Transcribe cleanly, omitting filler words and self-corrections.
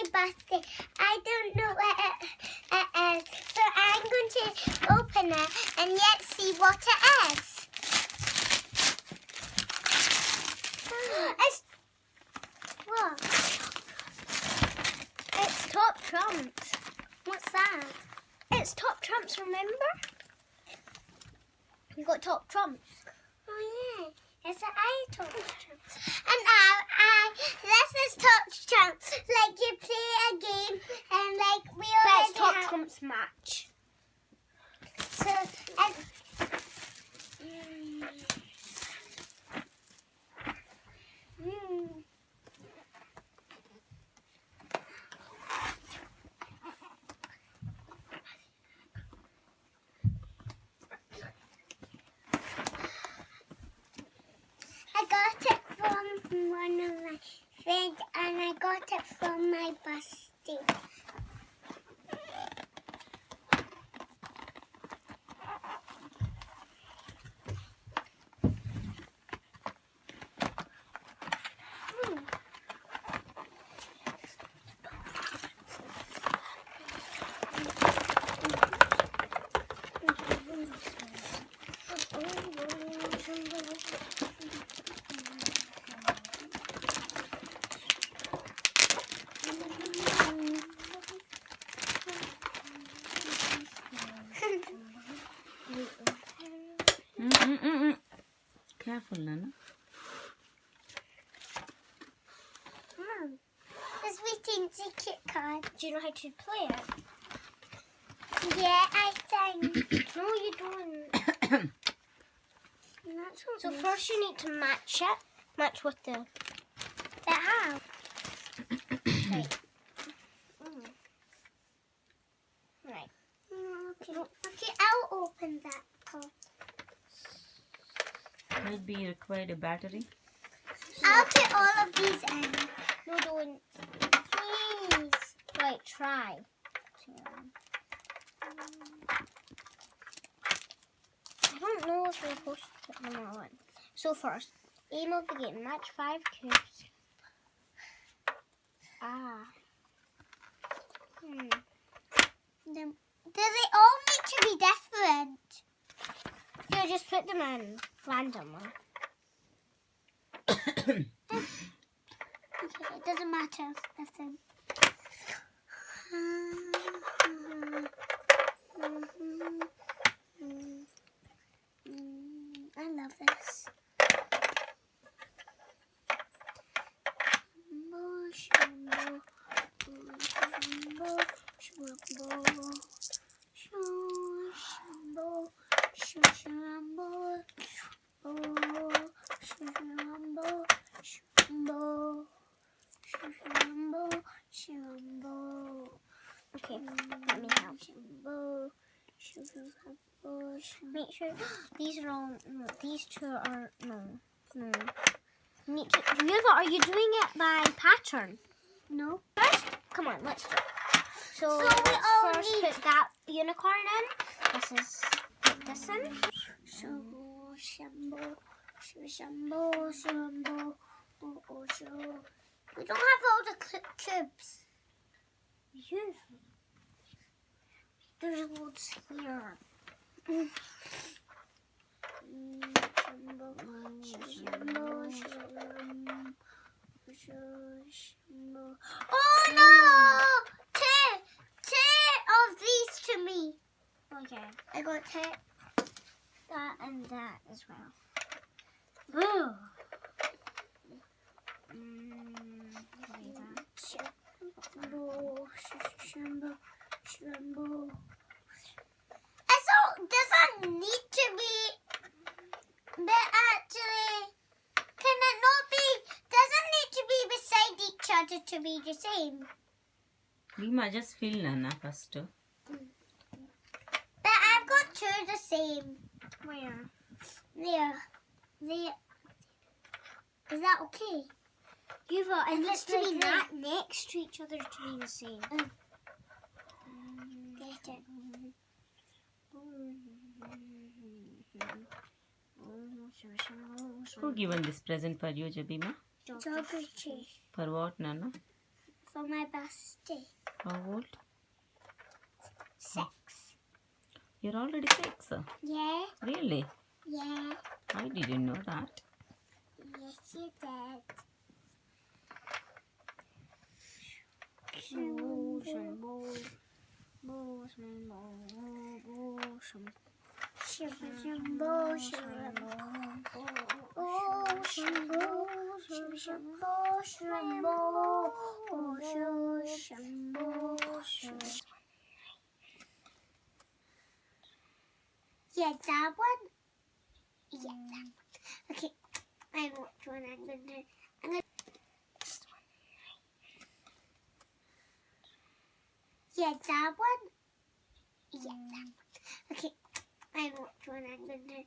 my birthday. I don't know what it is. So I'm going to open it and let's see what it is. It's what? It's Top Trumps. What's that? It's Top Trumps, remember? You got Top Trumps. Oh yeah. It's an Top Trumps. And now this is Top Trumps. Like you play a game and like we already That's Top have... Trumps match. So and I got it from one of my friends and I got it from my bestie. Careful, Nana. Mom, this is teensy Kit Kat. Do you know how to play it? Yeah, I think. No, you don't. That's what So first you need to match it. Match with the... how? Right. Right. Okay, I'll open that card. Will be required a battery. I'll put all of these in. No, don't. Please. Right, try. I don't know if we're supposed to put them all in. So first, aim of the game. Match 5 cubes. Do they all need to be different? Yeah, just put them in randomly. Okay, it doesn't matter if them. I love this. Okay, let me help. Make sure these are all. No, these two are no. You need to. Riva, are you doing it by pattern? No. First, come on, let's do it. So we let's all first need- put that unicorn in. This is put this in. We don't have all the cubes. There's loads here. Oh no! Two of these to me. Okay, I got two. that and that as well. Ooh. Doesn't need to be, but actually, can it not be? Doesn't need to be beside each other to be the same. We might just fill, Nana, first. But I've got two the same. Where? There. Is that okay? It needs it's to be like not next to each other to be the same. Get it. Who given this present for you, Jabima? Geography. For what, Nana? for my birthday. How old? 6. You're already 6. Yeah, Really? yeah. I didn't know that. Yes, you did. Balls and balls. Balls and balls. Shimmer, shimmer, shimmer. Oh, shimmer, shimmer, shimmer, shimmer. Oh, shimmer, shimmer. Yeah, that one. Yeah, that one. Okay, I know which one I'm gonna do. This one. Yeah, that one. Yeah, that one. Okay, I know which one I'm gonna do.